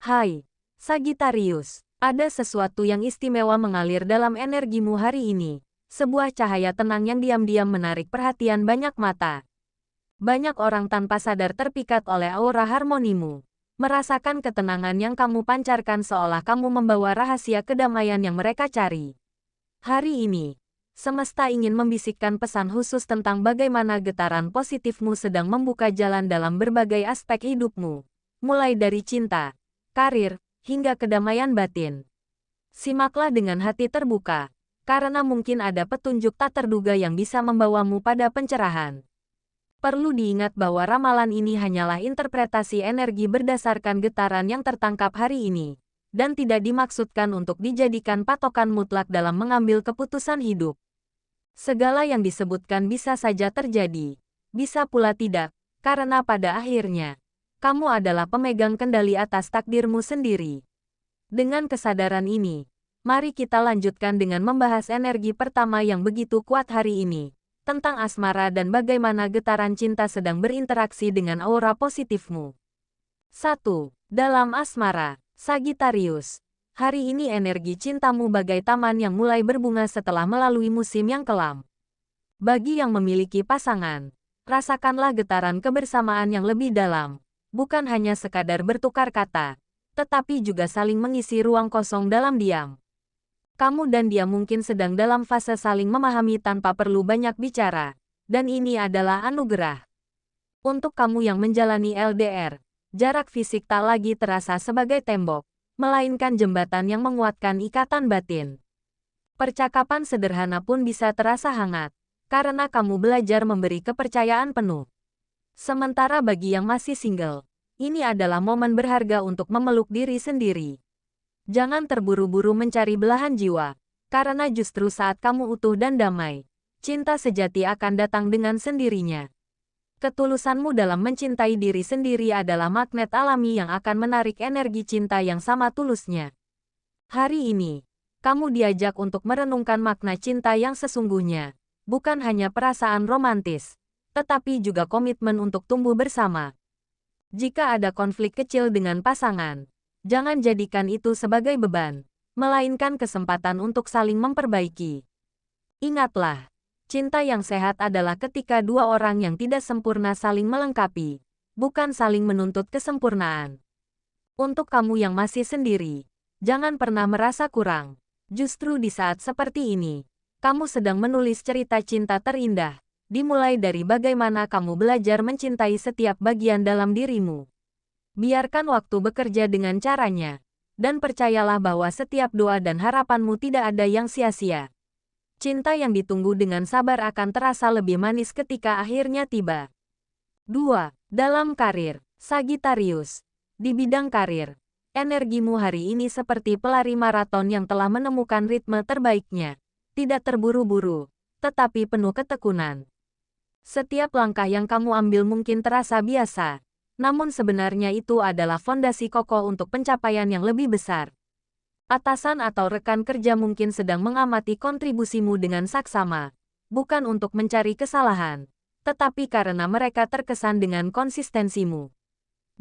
Hai, Sagittarius. Ada sesuatu yang istimewa mengalir dalam energimu hari ini. Sebuah cahaya tenang yang diam-diam menarik perhatian banyak mata. Banyak orang tanpa sadar terpikat oleh aura harmonimu. Merasakan ketenangan yang kamu pancarkan seolah kamu membawa rahasia kedamaian yang mereka cari. Hari ini, semesta ingin membisikkan pesan khusus tentang bagaimana getaran positifmu sedang membuka jalan dalam berbagai aspek hidupmu. Mulai dari cinta, karir, hingga kedamaian batin. Simaklah dengan hati terbuka, karena mungkin ada petunjuk tak terduga yang bisa membawamu pada pencerahan. Perlu diingat bahwa ramalan ini hanyalah interpretasi energi berdasarkan getaran yang tertangkap hari ini, dan tidak dimaksudkan untuk dijadikan patokan mutlak dalam mengambil keputusan hidup. Segala yang disebutkan bisa saja terjadi, bisa pula tidak, karena pada akhirnya, kamu adalah pemegang kendali atas takdirmu sendiri. Dengan kesadaran ini, mari kita lanjutkan dengan membahas energi pertama yang begitu kuat hari ini, tentang asmara dan bagaimana getaran cinta sedang berinteraksi dengan aura positifmu. 1. Dalam asmara, Sagittarius. Hari ini energi cintamu bagai taman yang mulai berbunga setelah melalui musim yang kelam. Bagi yang memiliki pasangan, rasakanlah getaran kebersamaan yang lebih dalam. Bukan hanya sekadar bertukar kata, tetapi juga saling mengisi ruang kosong dalam diam. Kamu dan dia mungkin sedang dalam fase saling memahami tanpa perlu banyak bicara, dan ini adalah anugerah. Untuk kamu yang menjalani LDR, jarak fisik tak lagi terasa sebagai tembok, melainkan jembatan yang menguatkan ikatan batin. Percakapan sederhana pun bisa terasa hangat, karena kamu belajar memberi kepercayaan penuh. Sementara bagi yang masih single, ini adalah momen berharga untuk memeluk diri sendiri. Jangan terburu-buru mencari belahan jiwa, karena justru saat kamu utuh dan damai, cinta sejati akan datang dengan sendirinya. Ketulusanmu dalam mencintai diri sendiri adalah magnet alami yang akan menarik energi cinta yang sama tulusnya. Hari ini, kamu diajak untuk merenungkan makna cinta yang sesungguhnya, bukan hanya perasaan romantis, tetapi juga komitmen untuk tumbuh bersama. Jika ada konflik kecil dengan pasangan, jangan jadikan itu sebagai beban, melainkan kesempatan untuk saling memperbaiki. Ingatlah, cinta yang sehat adalah ketika dua orang yang tidak sempurna saling melengkapi, bukan saling menuntut kesempurnaan. Untuk kamu yang masih sendiri, jangan pernah merasa kurang. Justru di saat seperti ini, kamu sedang menulis cerita cinta terindah. Dimulai dari bagaimana kamu belajar mencintai setiap bagian dalam dirimu. Biarkan waktu bekerja dengan caranya, dan percayalah bahwa setiap doa dan harapanmu tidak ada yang sia-sia. Cinta yang ditunggu dengan sabar akan terasa lebih manis ketika akhirnya tiba. 2. Dalam karir, Sagittarius. Di bidang karir, energimu hari ini seperti pelari maraton yang telah menemukan ritme terbaiknya. Tidak terburu-buru, tetapi penuh ketekunan. Setiap langkah yang kamu ambil mungkin terasa biasa, namun sebenarnya itu adalah fondasi kokoh untuk pencapaian yang lebih besar. Atasan atau rekan kerja mungkin sedang mengamati kontribusimu dengan saksama, bukan untuk mencari kesalahan, tetapi karena mereka terkesan dengan konsistensimu.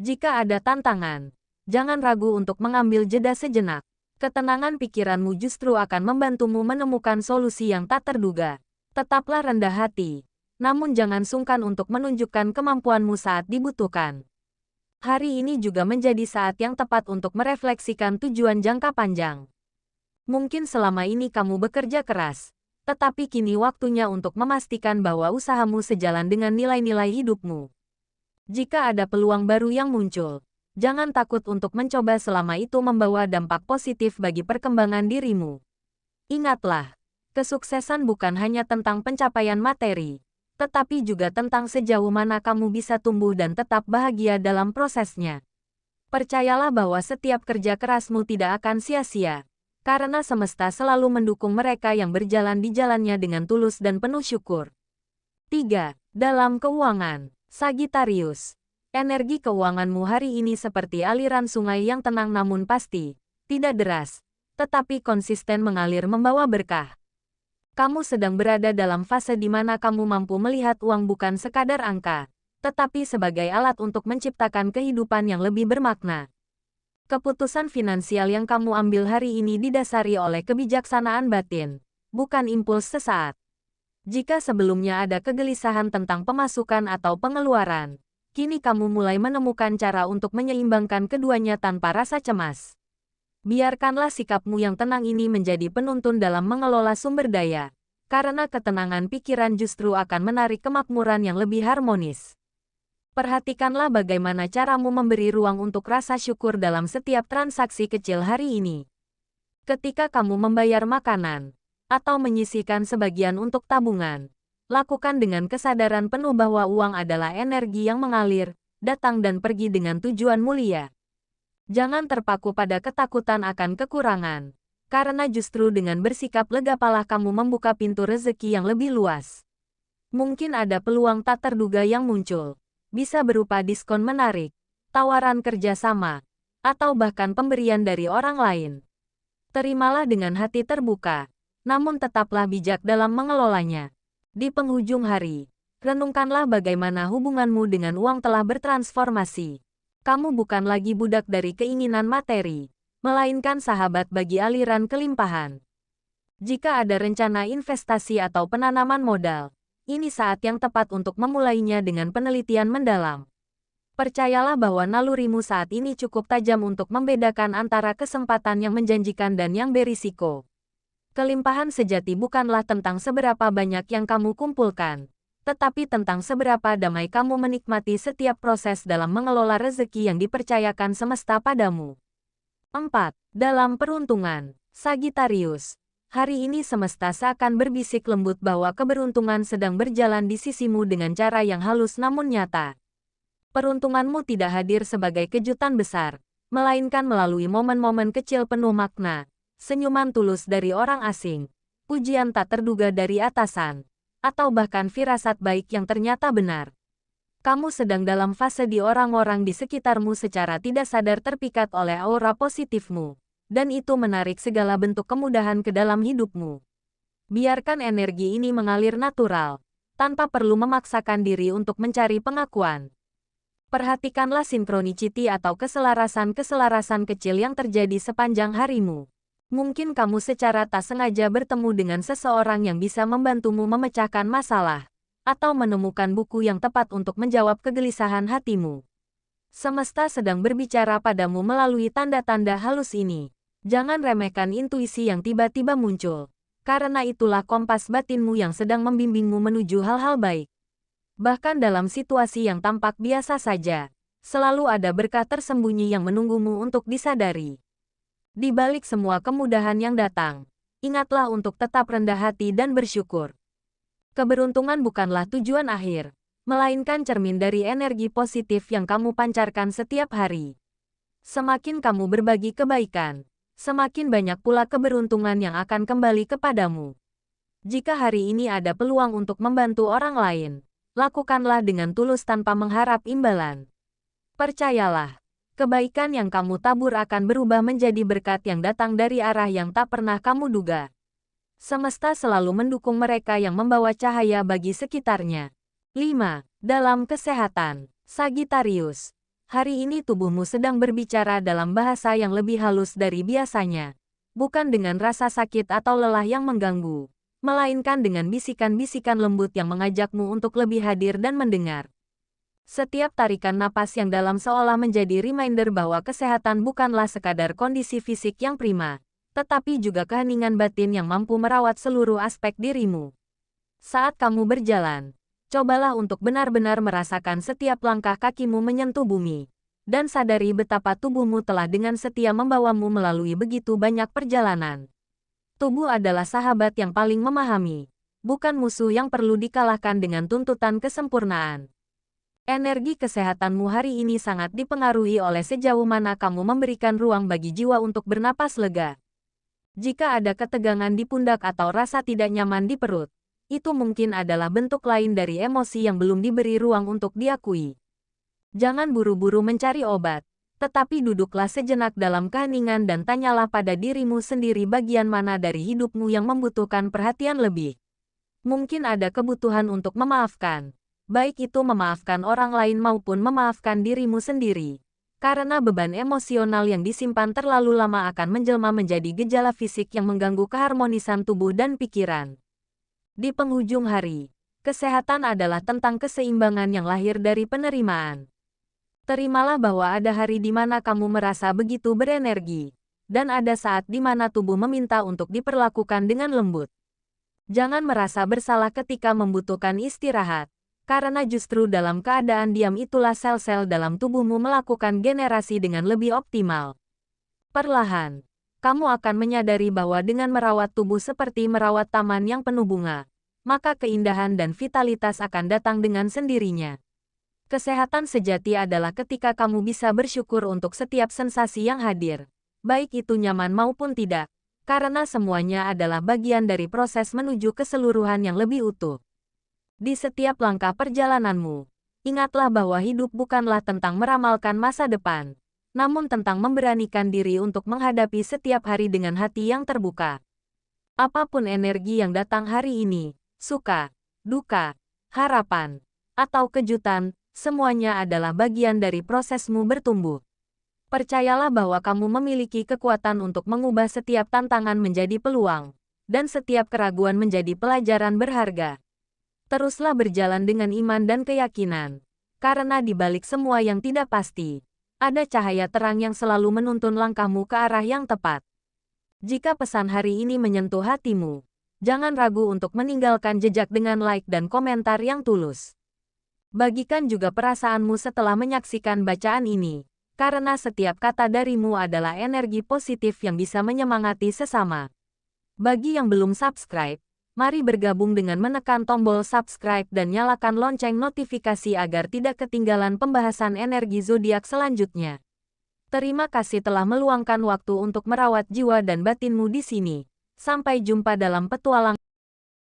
Jika ada tantangan, jangan ragu untuk mengambil jeda sejenak. Ketenangan pikiranmu justru akan membantumu menemukan solusi yang tak terduga. Tetaplah rendah hati, namun jangan sungkan untuk menunjukkan kemampuanmu saat dibutuhkan. Hari ini juga menjadi saat yang tepat untuk merefleksikan tujuan jangka panjang. Mungkin selama ini kamu bekerja keras, tetapi kini waktunya untuk memastikan bahwa usahamu sejalan dengan nilai-nilai hidupmu. Jika ada peluang baru yang muncul, jangan takut untuk mencoba selama itu membawa dampak positif bagi perkembangan dirimu. Ingatlah, kesuksesan bukan hanya tentang pencapaian materi, tetapi juga tentang sejauh mana kamu bisa tumbuh dan tetap bahagia dalam prosesnya. Percayalah bahwa setiap kerja kerasmu tidak akan sia-sia, karena semesta selalu mendukung mereka yang berjalan di jalannya dengan tulus dan penuh syukur. 3. Dalam keuangan, Sagittarius. Energi keuanganmu hari ini seperti aliran sungai yang tenang namun pasti, tidak deras, tetapi konsisten mengalir membawa berkah. Kamu sedang berada dalam fase di mana kamu mampu melihat uang bukan sekadar angka, tetapi sebagai alat untuk menciptakan kehidupan yang lebih bermakna. Keputusan finansial yang kamu ambil hari ini didasari oleh kebijaksanaan batin, bukan impuls sesaat. Jika sebelumnya ada kegelisahan tentang pemasukan atau pengeluaran, kini kamu mulai menemukan cara untuk menyeimbangkan keduanya tanpa rasa cemas. Biarkanlah sikapmu yang tenang ini menjadi penuntun dalam mengelola sumber daya, karena ketenangan pikiran justru akan menarik kemakmuran yang lebih harmonis. Perhatikanlah bagaimana caramu memberi ruang untuk rasa syukur dalam setiap transaksi kecil hari ini. Ketika kamu membayar makanan, atau menyisihkan sebagian untuk tabungan, lakukan dengan kesadaran penuh bahwa uang adalah energi yang mengalir, datang dan pergi dengan tujuan mulia. Jangan terpaku pada ketakutan akan kekurangan, karena justru dengan bersikap legapalah kamu membuka pintu rezeki yang lebih luas. Mungkin ada peluang tak terduga yang muncul. Bisa berupa diskon menarik, tawaran kerjasama, atau bahkan pemberian dari orang lain. Terimalah dengan hati terbuka, namun tetaplah bijak dalam mengelolanya. Di penghujung hari, renungkanlah bagaimana hubunganmu dengan uang telah bertransformasi. Kamu bukan lagi budak dari keinginan materi, melainkan sahabat bagi aliran kelimpahan. Jika ada rencana investasi atau penanaman modal, ini saat yang tepat untuk memulainya dengan penelitian mendalam. Percayalah bahwa nalurimu saat ini cukup tajam untuk membedakan antara kesempatan yang menjanjikan dan yang berisiko. Kelimpahan sejati bukanlah tentang seberapa banyak yang kamu kumpulkan, tetapi tentang seberapa damai kamu menikmati setiap proses dalam mengelola rezeki yang dipercayakan semesta padamu. 4. Dalam peruntungan, Sagittarius. Hari ini semesta seakan berbisik lembut bahwa keberuntungan sedang berjalan di sisimu dengan cara yang halus namun nyata. Peruntunganmu tidak hadir sebagai kejutan besar, melainkan melalui momen-momen kecil penuh makna, senyuman tulus dari orang asing, pujian tak terduga dari atasan, atau bahkan firasat baik yang ternyata benar. Kamu sedang dalam fase di orang-orang di sekitarmu secara tidak sadar terpikat oleh aura positifmu. Dan itu menarik segala bentuk kemudahan ke dalam hidupmu. Biarkan energi ini mengalir natural, tanpa perlu memaksakan diri untuk mencari pengakuan. Perhatikanlah sinkronicity atau keselarasan-keselarasan kecil yang terjadi sepanjang harimu. Mungkin kamu secara tak sengaja bertemu dengan seseorang yang bisa membantumu memecahkan masalah, atau menemukan buku yang tepat untuk menjawab kegelisahan hatimu. Semesta sedang berbicara padamu melalui tanda-tanda halus ini. Jangan remehkan intuisi yang tiba-tiba muncul, karena itulah kompas batinmu yang sedang membimbingmu menuju hal-hal baik. Bahkan dalam situasi yang tampak biasa saja, selalu ada berkah tersembunyi yang menunggumu untuk disadari. Di balik semua kemudahan yang datang, ingatlah untuk tetap rendah hati dan bersyukur. Keberuntungan bukanlah tujuan akhir, melainkan cermin dari energi positif yang kamu pancarkan setiap hari. Semakin kamu berbagi kebaikan, semakin banyak pula keberuntungan yang akan kembali kepadamu. Jika hari ini ada peluang untuk membantu orang lain, lakukanlah dengan tulus tanpa mengharap imbalan. Percayalah, kebaikan yang kamu tabur akan berubah menjadi berkat yang datang dari arah yang tak pernah kamu duga. Semesta selalu mendukung mereka yang membawa cahaya bagi sekitarnya. 5. Dalam kesehatan, Sagittarius. Hari ini tubuhmu sedang berbicara dalam bahasa yang lebih halus dari biasanya. Bukan dengan rasa sakit atau lelah yang mengganggu, melainkan dengan bisikan-bisikan lembut yang mengajakmu untuk lebih hadir dan mendengar. Setiap tarikan napas yang dalam seolah menjadi reminder bahwa kesehatan bukanlah sekadar kondisi fisik yang prima, tetapi juga keheningan batin yang mampu merawat seluruh aspek dirimu. Saat kamu berjalan, cobalah untuk benar-benar merasakan setiap langkah kakimu menyentuh bumi, dan sadari betapa tubuhmu telah dengan setia membawamu melalui begitu banyak perjalanan. Tubuh adalah sahabat yang paling memahami, bukan musuh yang perlu dikalahkan dengan tuntutan kesempurnaan. Energi kesehatanmu hari ini sangat dipengaruhi oleh sejauh mana kamu memberikan ruang bagi jiwa untuk bernapas lega. Jika ada ketegangan di pundak atau rasa tidak nyaman di perut, itu mungkin adalah bentuk lain dari emosi yang belum diberi ruang untuk diakui. Jangan buru-buru mencari obat, tetapi duduklah sejenak dalam keheningan dan tanyalah pada dirimu sendiri bagian mana dari hidupmu yang membutuhkan perhatian lebih. Mungkin ada kebutuhan untuk memaafkan, baik itu memaafkan orang lain maupun memaafkan dirimu sendiri. Karena beban emosional yang disimpan terlalu lama akan menjelma menjadi gejala fisik yang mengganggu keharmonisan tubuh dan pikiran. Di penghujung hari, kesehatan adalah tentang keseimbangan yang lahir dari penerimaan. Terimalah bahwa ada hari di mana kamu merasa begitu berenergi, dan ada saat di mana tubuh meminta untuk diperlakukan dengan lembut. Jangan merasa bersalah ketika membutuhkan istirahat, karena justru dalam keadaan diam itulah sel-sel dalam tubuhmu melakukan generasi dengan lebih optimal. Perlahan, kamu akan menyadari bahwa dengan merawat tubuh seperti merawat taman yang penuh bunga, maka keindahan dan vitalitas akan datang dengan sendirinya. Kesehatan sejati adalah ketika kamu bisa bersyukur untuk setiap sensasi yang hadir, baik itu nyaman maupun tidak, karena semuanya adalah bagian dari proses menuju keseluruhan yang lebih utuh. Di setiap langkah perjalananmu, ingatlah bahwa hidup bukanlah tentang meramalkan masa depan, namun tentang memberanikan diri untuk menghadapi setiap hari dengan hati yang terbuka. Apapun energi yang datang hari ini, suka, duka, harapan, atau kejutan, semuanya adalah bagian dari prosesmu bertumbuh. Percayalah bahwa kamu memiliki kekuatan untuk mengubah setiap tantangan menjadi peluang, dan setiap keraguan menjadi pelajaran berharga. Teruslah berjalan dengan iman dan keyakinan, karena di balik semua yang tidak pasti, ada cahaya terang yang selalu menuntun langkahmu ke arah yang tepat. Jika pesan hari ini menyentuh hatimu, jangan ragu untuk meninggalkan jejak dengan like dan komentar yang tulus. Bagikan juga perasaanmu setelah menyaksikan bacaan ini, karena setiap kata darimu adalah energi positif yang bisa menyemangati sesama. Bagi yang belum subscribe, mari bergabung dengan menekan tombol subscribe dan nyalakan lonceng notifikasi agar tidak ketinggalan pembahasan energi zodiak selanjutnya. Terima kasih telah meluangkan waktu untuk merawat jiwa dan batinmu di sini. Sampai jumpa dalam petualangan